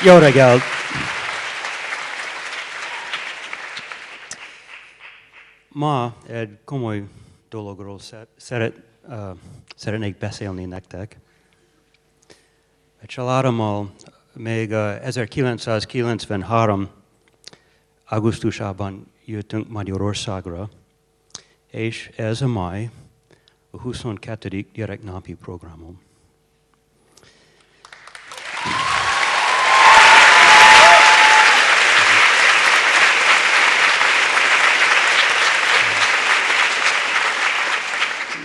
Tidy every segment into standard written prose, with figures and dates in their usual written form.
Jó reggelt! Ma egy komoly dologról szeretnék beszélni nektek. A családommal még 1993. augusztusában jöttünk Magyarországra, és ez a mai a 22. gyereknapi programom.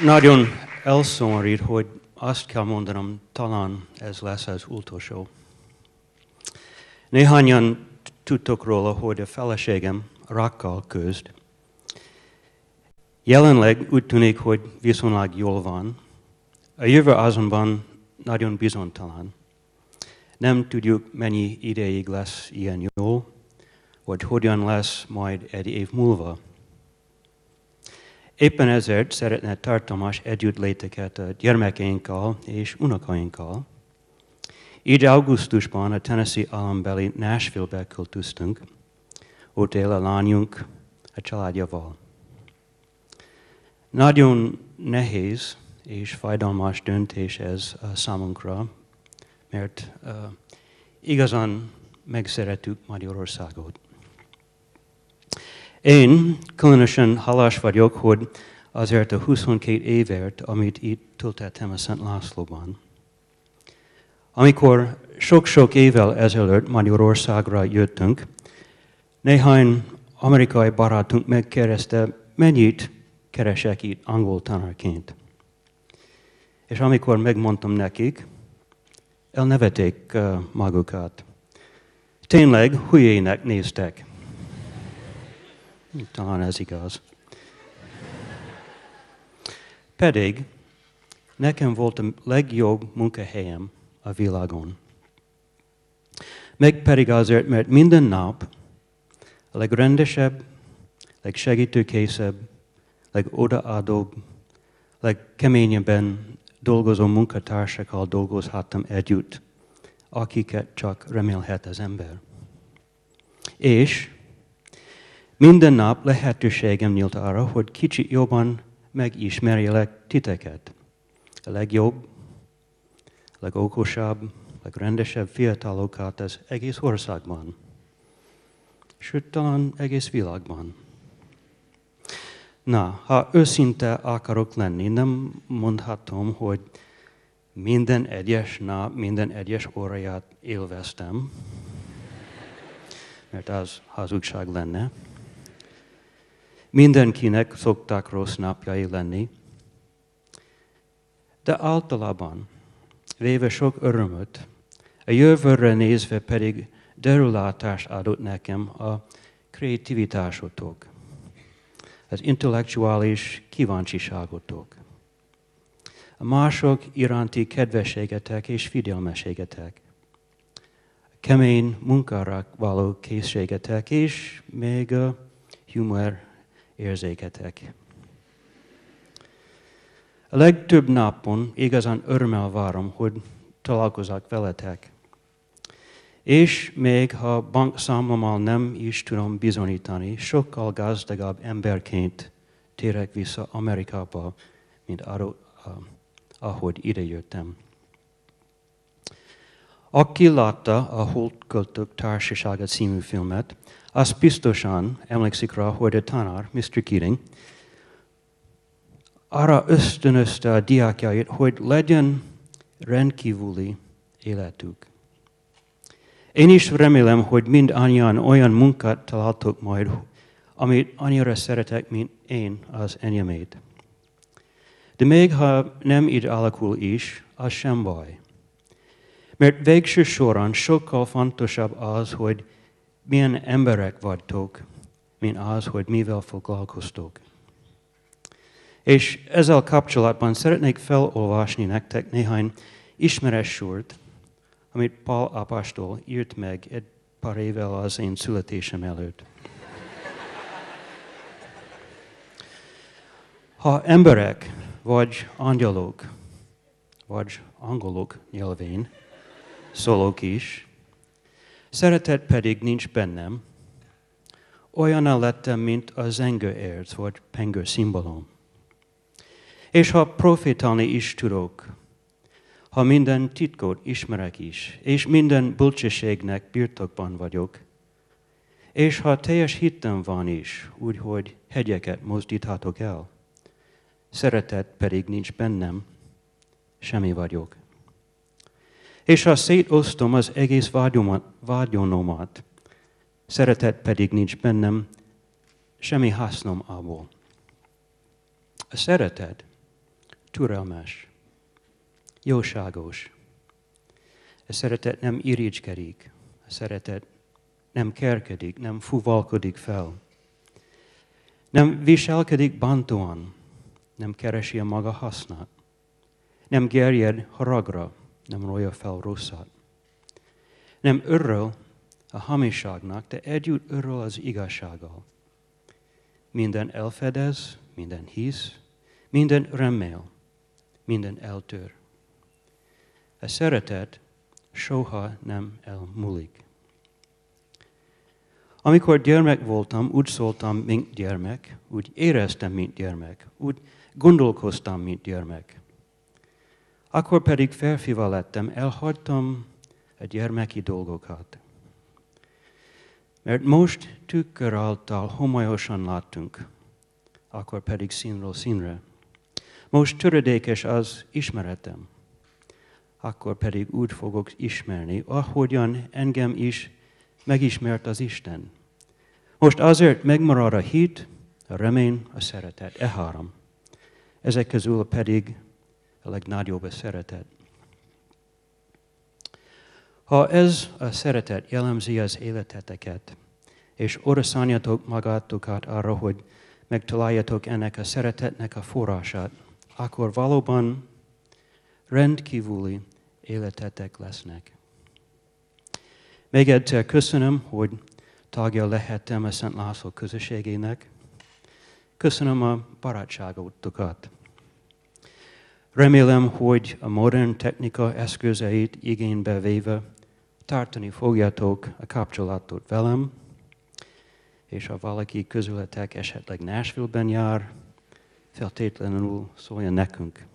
Nagyon elszomorít, hogy azt kell mondanom, talán ez lesz az utolsó. Néhányan tudtok róla, hogy a feleségem rákkal küzd. Jelenleg úgy tűnik, hogy viszonylag jól van. A jövő azonban nagyon bizonytalan. Nem tudjuk, mennyi ideig lesz ilyen jó, vagy hogyan lesz majd egy év múlva. Éppen ezért szeretne tartalmas együttléteket a gyermekeinkkel és unokainkkal. Így augusztusban a Tennessee állambeli Nashville-be költöztünk, ott él a lányunk a családjával. Nagyon nehéz és fájdalmas döntés ez számunkra, mert igazán megszerettük Magyarországot. Én különösen hálás vagyok, hogy azért a 22 évért, amit itt töltettem a Szent Lászlóban. Amikor sok-sok évvel ezelőtt Magyarországra jöttünk, néhány amerikai barátunk megkérdezte, mennyit keresek itt angol tanárként. És amikor megmondtam nekik, elnevették magukat. Tényleg hülyének néztek. Talán ez igaz. Pedig nekem volt a legjobb munkahelyem a világon. Meg pedig azért, mert minden nap a legrendesebb, legsegítőkészebb, legodaadóbb, legkeményebben dolgozó munkatársakkal dolgozhattam együtt, akiket csak remélhet az ember. És minden nap lehetőségem nyílt arra, hogy kicsit jobban megismerjelek titeket. A legjobb, legokosabb, legrendesebb fiatalokat az egész országban. Sőt, talán egész világban. Na, ha őszinte akarok lenni, nem mondhatom, hogy minden egyes nap, minden egyes óráját élveztem, mert az hazugság lenne. Mindenkinek szoktak rossz napjai lenni, de általában véve sok örömöt, a jövőre nézve pedig derülátást adott nekem a kreativitásotok, az intellektuális kíváncsiságotok, a mások iránti kedvességetek és figyelmességetek, a kemény munkára való készségetek és még a humor érzéketek. A legtöbb napon igazán örömmel várom, hogy találkozok veletek. És még ha bankszámlommal nem is tudom bizonyítani, sokkal gazdagabb emberként térek vissza Amerikába, mint ahogy idejöttem. Aki látta a Holdköltők Társasága című filmet, az biztosan emlékszik rá, hogy a tanár, Mr. Keating, arra ösztönözte a diákjait, hogy legyen rendkívüli életük. Én is remélem, hogy mindannyian olyan munkát találtok majd, amit annyira szeretek, mint én az enyémét. De még ha nem így alakul is, az sem baj. Mert végső soron sokkal fontosabb az, hogy milyen emberek vagytok, mint az, hogy mivel foglalkoztok. És ezzel kapcsolatban szeretnék felolvasni nektek néhány ismeres sort, amit Pál apostol írt meg egy pár évvel az én születésem előtt. Ha emberek, vagy angyalok, vagy angolok nyelvén szólok is, Szeretet pedig nincs bennem, olyan lettem, mint a zengőérc vagy pengő szimbólum. És ha profétálni is tudok, ha minden titkot ismerek is, és minden bölcsességnek birtokban vagyok, és ha teljes hittem van is, úgyhogy hegyeket mozdíthatok el, szeretet pedig nincs bennem, semmi vagyok. És ha szétosztom az egész vagyonomat, szeretet pedig nincs bennem, semmi hasznom abból. A szeretet türelmes, jóságos. A szeretet nem irigykedik, a szeretet nem kerkedik, nem fuvalkodik fel. Nem viselkedik bántóan, nem keresi a maga hasznát. Nem gerjed haragra, nem rolja fel rosszat. Nem örül a hamiságnak, de együtt örül az igazsággal. Minden elfedez, minden hisz, minden remél, minden eltör. A szeretet soha nem elmúlik. Amikor gyermek voltam, úgy szóltam, mint gyermek, úgy éreztem, mint gyermek, úgy gondolkoztam, mint gyermek. Akkor pedig férfival lettem, elhagytam a gyermeki dolgokat. Mert most tükör által homályosan láttunk, akkor pedig színről színre. Most töredékes az ismeretem, akkor pedig úgy fogok ismerni, ahogyan engem is megismert az Isten. Most azért megmarad a hit, a remény, a szeretet. E három. Ezek közül pedig a legnagyobb a szeretet. Ha ez a szeretet jellemzi az életeteket, és oda szálljatok magatokat arra, hogy megtaláljatok ennek a szeretetnek a forrását, akkor valóban rendkívüli életetek lesznek. Még egyszer köszönöm, hogy tagja lehettem a Szent László közösségének. Köszönöm a barátságotokat. Remélem, hogy a modern technika eszközeit igénybe véve tartani fogjátok a kapcsolatot velem, és ha valaki közületek esetleg Nashville-ben jár, feltétlenül szóljon nekünk.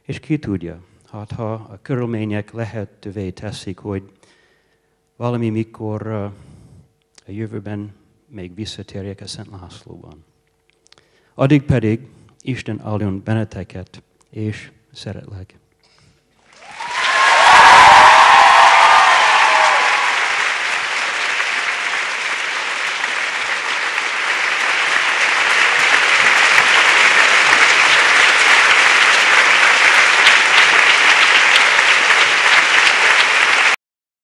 És ki tudja, hát ha a körülmények lehetővé teszik, hogy valami mikor a jövőben még visszatérjek a Szent Lászlóban. Addig pedig Isten áldjon benneteket, és szeretlek.